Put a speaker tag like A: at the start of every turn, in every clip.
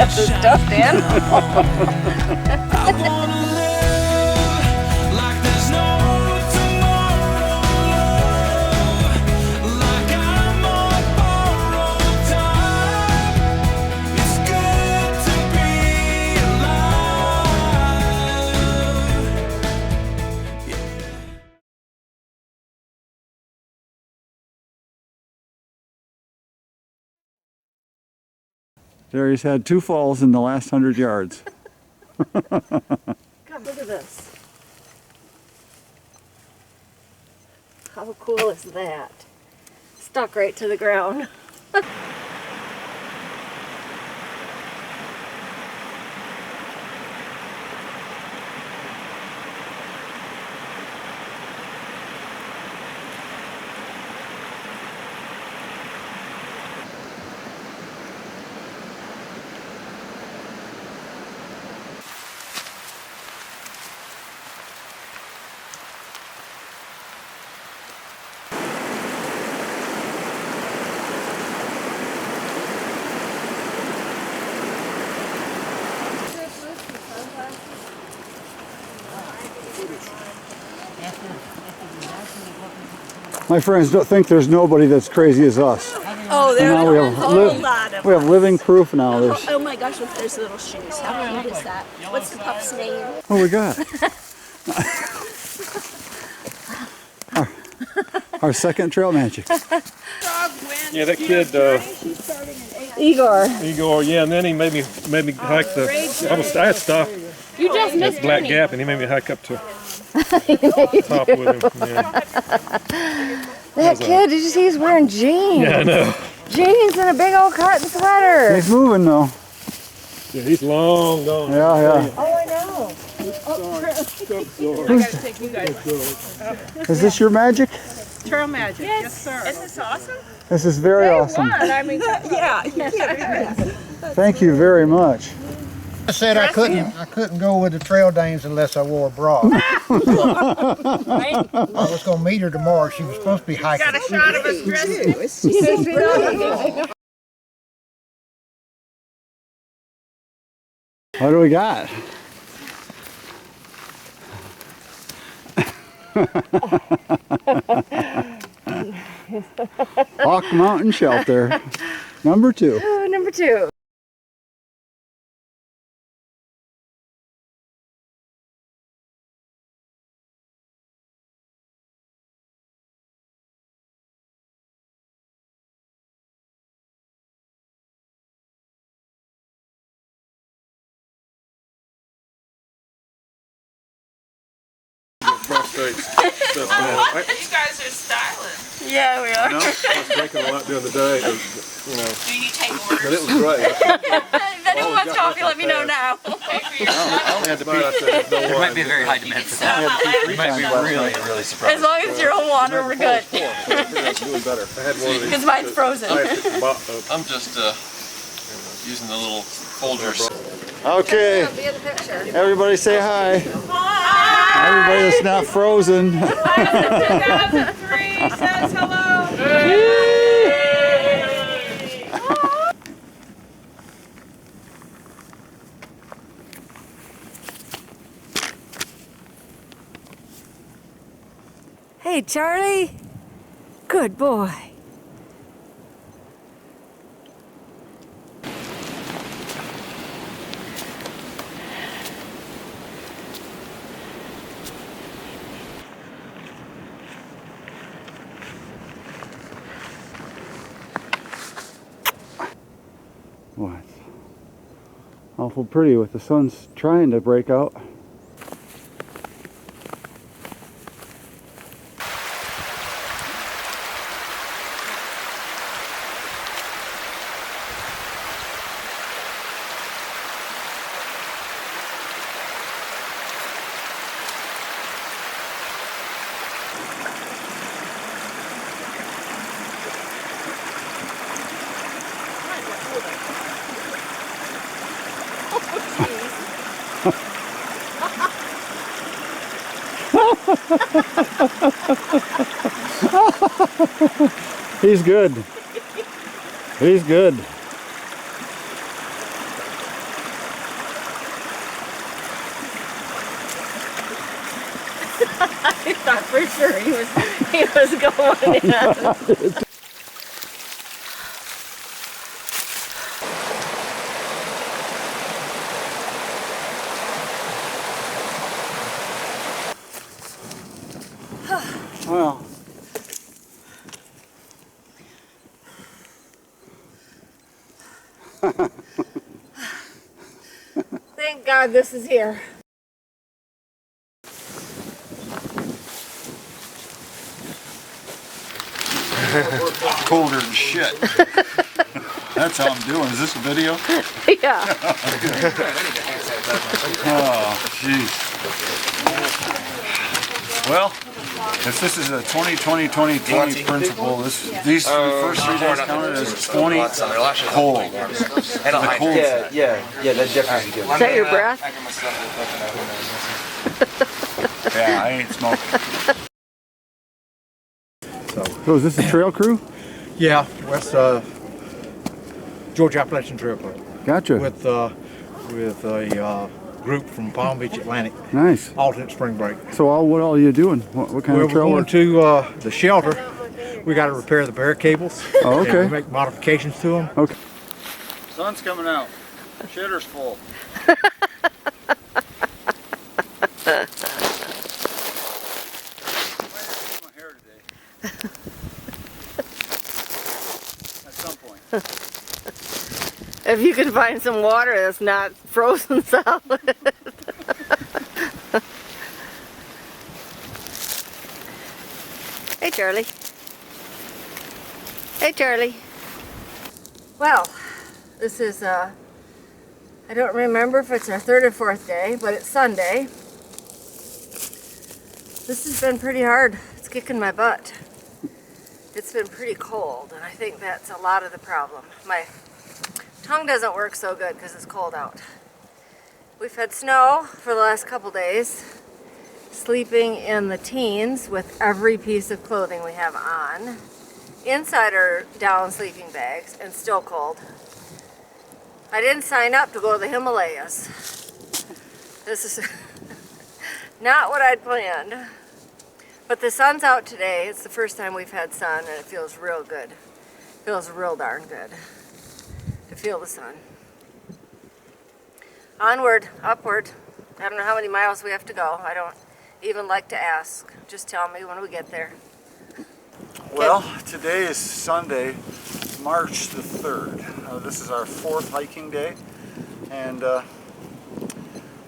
A: stuff the stuffed animal.
B: Terry's had 2 falls in the last 100 yards.
A: Come, look at this. How cool is that? Stuck right to the ground.
B: My friends don't think there's nobody that's crazy as us.
A: Oh, there's
B: now
A: a whole lot of
B: we have living proof now.
A: Oh my gosh, look, there's little shoes. How cute is that? What's the pup's name?
B: What we got? our second trail magic.
C: Yeah, that kid,
A: Igor,
C: yeah, and then he made me hike the, I had stopped
A: you just
C: at
A: missed
C: Black
A: Jenny.
C: Gap, and he made me hike up to top with him. Yeah.
A: That kid, did you see he's wearing jeans?
C: Yeah, I know.
A: Jeans and a big old cotton sweater.
B: He's moving though.
C: Yeah, he's long gone.
B: Yeah, yeah.
A: Oh, I know.
D: I gotta take you guys.
B: Is this your magic?
D: Trail magic. Yes, sir. Isn't this awesome?
B: This is very awesome.
D: I mean, yeah.
B: Thank you very much.
E: I said I couldn't go with the trail dames unless I wore a bra. I was gonna meet her tomorrow. She was supposed to be hiking.
D: Got a shot of us dressing.
B: What do we got? Hawk Mountain Shelter, number 2.
A: Oh, number 2.
C: Prostate stuff.
D: You guys are styling.
A: Yeah, we are.
C: I was drinking a lot during the day, but, you know.
D: Do you take
C: But
D: orders?
C: it was great.
A: If anyone wants coffee, let me know now.
D: Pay for your stuff?
C: I only had to pee.
F: There might be a very high demand for that. You might be really, really surprised.
A: As long as it's your own water, we're good.
C: Doing better. I had one of these.
A: Because mine's frozen.
F: I'm just using the little Folgers.
B: Okay,
A: Be in the picture.
B: everybody say hi. Everybody that's not frozen.
D: 2003 says hello.
A: Hey, Charlie. Good boy.
B: What? Awful pretty with the sun's trying to break out. He's good. He's good.
A: I thought for sure he was going in.
B: Well,
A: Thank God this is here.
B: colder than shit. That's how I'm doing. Is this a video?
A: Yeah.
B: Oh, jeez. Well, if this is a 20-20-20-20 principle, these first 3 days counted as 20 cold. The cold.
F: Yeah, that definitely good.
A: Is that your breath?
B: Yeah, I ain't smoking. So is this a trail crew?
E: Yeah, West Georgia Appalachian Trail Club
B: Gotcha.
E: with a group from Palm Beach, Atlantic.
B: Nice.
E: Alternate spring break.
B: So what all are you doing? What kind
E: We're
B: of trail
E: going
B: work?
E: to the shelter. We got to repair the bear cables.
B: Oh, okay.
E: And make modifications to them.
B: Okay. Sun's coming out. Shitter's full. My hair today. At some point.
A: If you can find some water that's not frozen solid. Hey, Charlie. Hey, Charlie. Well, this is, I don't remember if it's our 3rd or 4th day, but it's Sunday. This has been pretty hard. It's kicking my butt. It's been pretty cold, and I think that's a lot of the problem. My tongue doesn't work so good because it's cold out. We've had snow for the last couple days, sleeping in the teens with every piece of clothing we have on, inside our down sleeping bags, and still cold. I didn't sign up to go to the Himalayas. This is not what I'd planned. But the sun's out today. It's the first time we've had sun, and it feels real good. It feels real darn good to feel the sun. Onward, upward. I don't know how many miles we have to go. I don't even like to ask. Just tell me when we get there.
B: Well, today is Sunday, March the 3rd. This is our 4th hiking day, and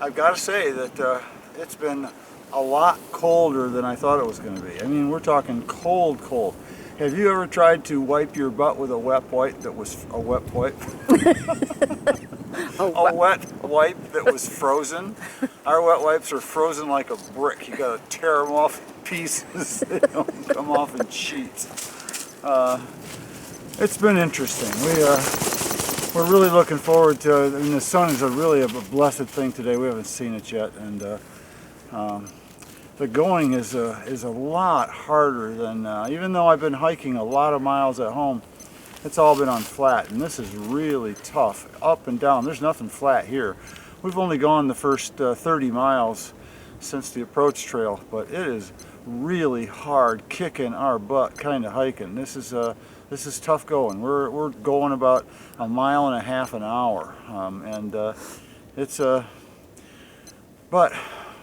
B: I've got to say that it's been a lot colder than I thought it was going to be. I mean, we're talking cold, cold. Have you ever tried to wipe your butt with a wet wipe that was a wet wipe? A wet wipe that was frozen. Our wet wipes are frozen like a brick. You got to tear them off in pieces. They don't come off in sheets. It's been interesting. We're really looking forward to it. I mean, the sun is really a blessed thing today. We haven't seen it yet, and the going is a lot harder than even though I've been hiking a lot of miles at home. It's all been on flat, and this is really tough, up and down. There's nothing flat here. We've only gone the first 30 miles since the approach trail, but it is really hard, kicking our butt kind of hiking. This is tough going. We're going about 1.5 miles an hour, and it's but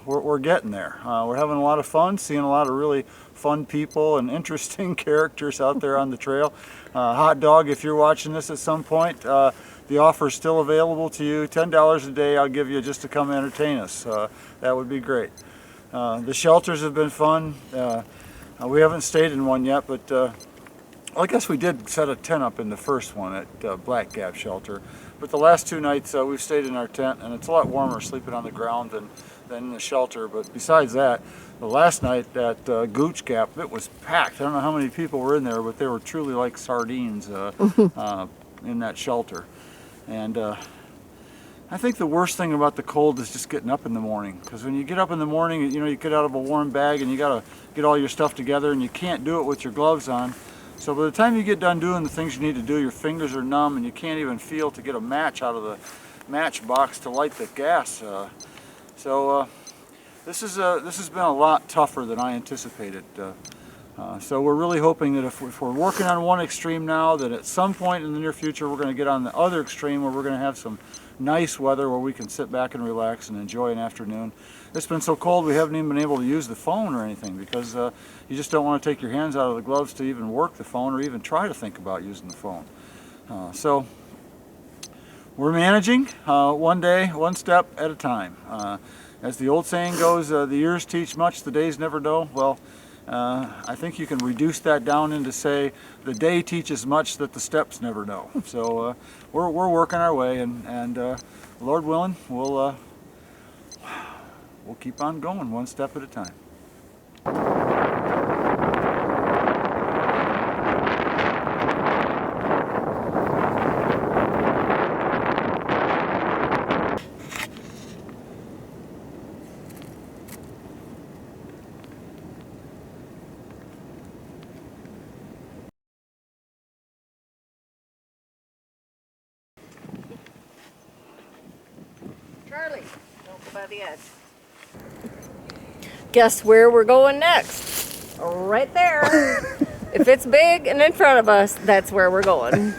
B: we're getting there. We're having a lot of fun, seeing a lot of really fun people and interesting characters out there on the trail. Hot dog, if you're watching this at some point, the offer is still available to you. $10 a day I'll give you just to come entertain us. That would be great. The shelters have been fun. We haven't stayed in one yet, but well, I guess we did set a tent up in the first one at Black Gap Shelter. But the last 2 nights we've stayed in our tent, and it's a lot warmer sleeping on the ground than in the shelter. But besides that, the last night at Gooch Gap, it was packed. I don't know how many people were in there, but they were truly like sardines in that shelter. And I think the worst thing about the cold is just getting up in the morning. Because when you get up in the morning, you know, you get out of a warm bag and you got to get all your stuff together, and you can't do it with your gloves on. So by the time you get done doing the things you need to do, your fingers are numb and you can't even feel to get a match out of the match box to light the gas. So this has been a lot tougher than I anticipated. So we're really hoping that if we're working on one extreme now, that at some point in the near future we're going to get on the other extreme where we're going to have some nice weather where we can sit back and relax and enjoy an afternoon. It's been so cold we haven't even been able to use the phone or anything because you just don't want to take your hands out of the gloves to even work the phone or even try to think about using the phone. So we're managing one day, one step at a time. As the old saying goes, the years teach much, the days never know. Well, I think you can reduce that down into say the day teaches much that the steps never know. So we're working our way, and Lord willing, we'll keep on going one step at a time.
A: Charlie, don't go by the edge. Guess where we're going next? Right there. If it's big and in front of us, that's where we're going.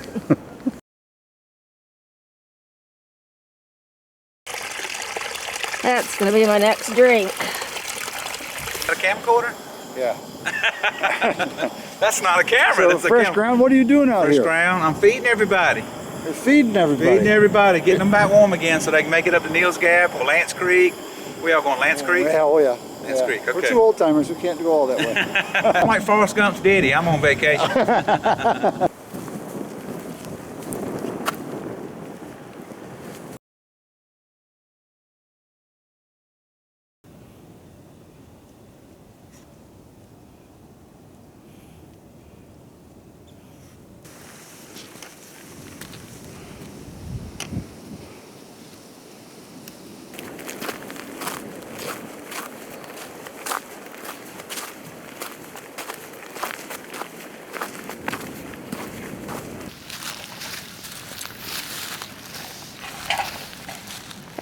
A: That's gonna be my next drink.
F: A camcorder?
B: Yeah.
F: That's not a camera.
B: So
F: That's a
B: fresh ground, what are you doing out
F: First
B: here?
F: ground. I'm feeding everybody.
B: You're feeding everybody.
F: Feeding everybody. Getting them back warm again so they can make it up to Neels Gap or Lance Creek. We all going Lance Creek?
B: Yeah, oh yeah.
F: Lance Creek, okay.
B: We're two old timers, we can't do all that way.
F: I'm like Forrest Gump's daddy. I'm on vacation.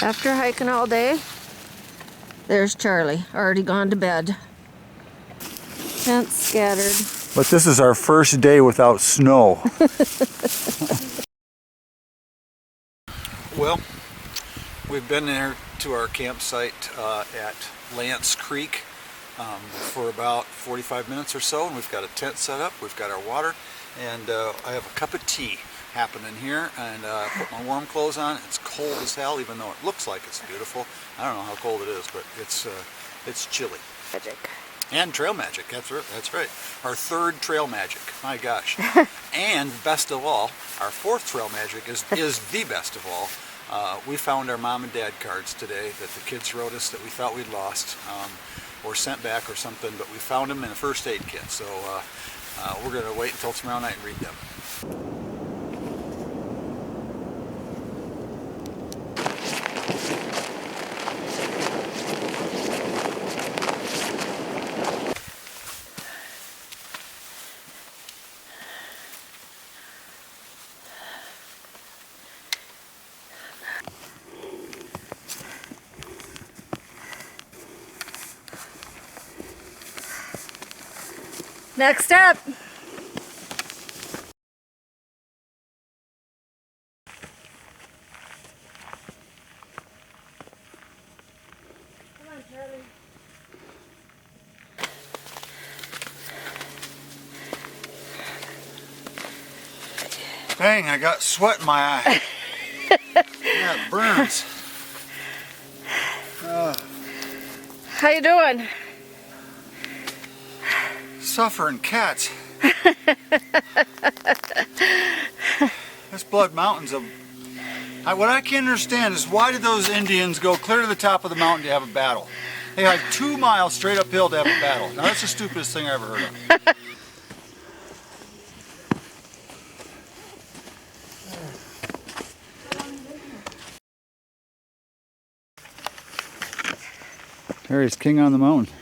A: After hiking all day, there's Charlie, already gone to bed. Tents scattered.
B: But this is our first day without snow.
G: Well, we've been there to our campsite at Lance Creek for about 45 minutes or so, and we've got a tent set up, we've got our water, and I have a cup of tea happening here, and I put my warm clothes on. It's cold as hell, even though it looks like it's beautiful. I don't know how cold it is, but it's chilly.
A: Magic.
G: And trail magic, that's right. Our third trail magic, my gosh. And best of all, our fourth trail magic is the best of all. We found our mom and dad cards today that the kids wrote us that we thought we'd lost or sent back or something, but we found them in a first aid kit. So we're going to wait until tomorrow night and read them.
A: Next up.
B: Dang, I got sweat in my eye. Yeah, it burns.
A: How you doing?
B: Suffering cats. This Blood Mountain's what I can't understand is why did those Indians go clear to the top of the mountain to have a battle? They hiked 2 miles straight uphill to have a battle. Now that's the stupidest thing I ever heard of. Harry's king on the mountain.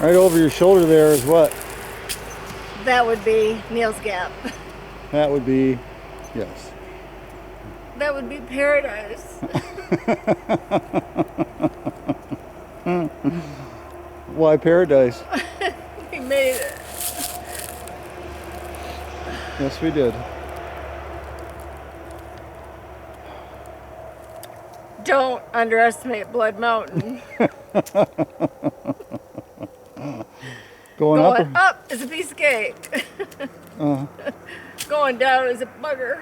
B: Right over your shoulder there is what?
A: That would be Neels Gap.
B: That would be, yes.
A: That would be paradise.
B: Why paradise?
A: We made it.
B: Yes, we did.
A: Don't underestimate Blood Mountain.
B: Going
A: Going
B: up?
A: up is a piece of cake. Going down is a bugger.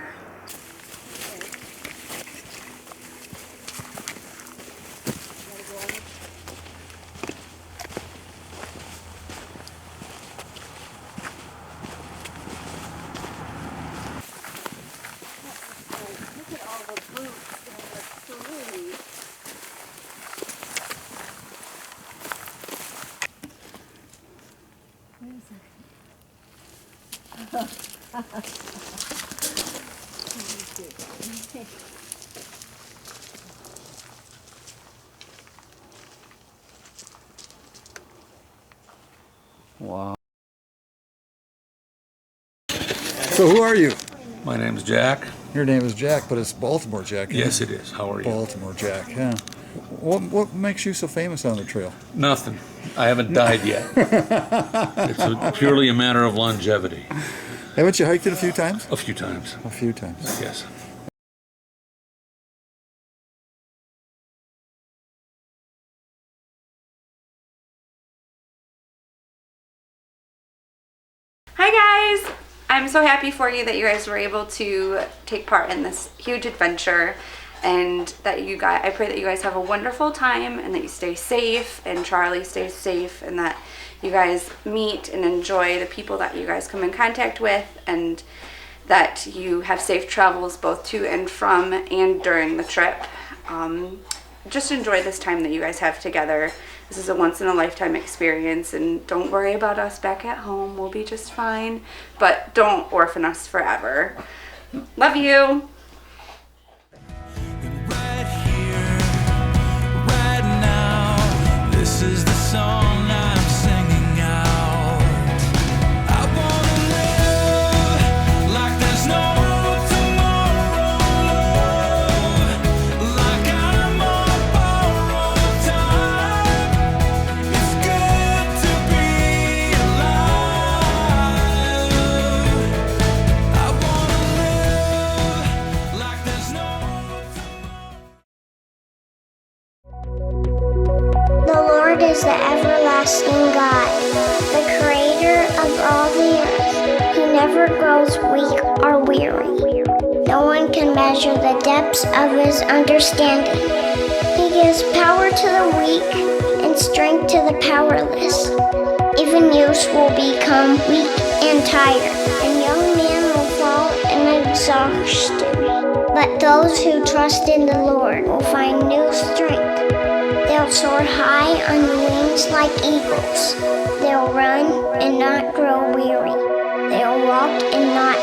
B: Wow. So who are you?
H: My name's Jack.
B: Your name is Jack, but it's Baltimore Jack. Isn't
H: Yes,
B: it?
H: it is. How are you?
B: Baltimore Jack, yeah. What makes you so famous on the trail?
H: Nothing. I haven't died yet. It's purely a matter of longevity.
B: Haven't you hiked it a few times?
H: A few times.
B: A few times.
H: Yes.
I: Hi guys! I'm so happy for you that you guys were able to take part in this huge adventure, and that I pray that you guys have a wonderful time and that you stay safe and Charlie stays safe, and that you guys meet and enjoy the people that you guys come in contact with, and that you have safe travels both to and from and during the trip. Just enjoy this time that you guys have together. This is a once-in-a-lifetime experience, and don't worry about us back at home. We'll be just fine, but don't orphan us forever. Love you!
J: Right here, right now, this is the song I'm singing out. I wanna live like there's no tomorrow, like I'm on borrowed time. It's good to be alive. I wanna live like there's no
K: The Lord is the everlasting God, the creator of all the earth. He never grows weak or weary. No one can measure the depths of his understanding. He gives power to the weak and strength to the powerless. Even youth will become weak and tired, and young men will fall in exhaustion. But those who trust in the Lord will find new strength. They'll soar high on wings like eagles. They'll run and not grow weary. They'll walk and not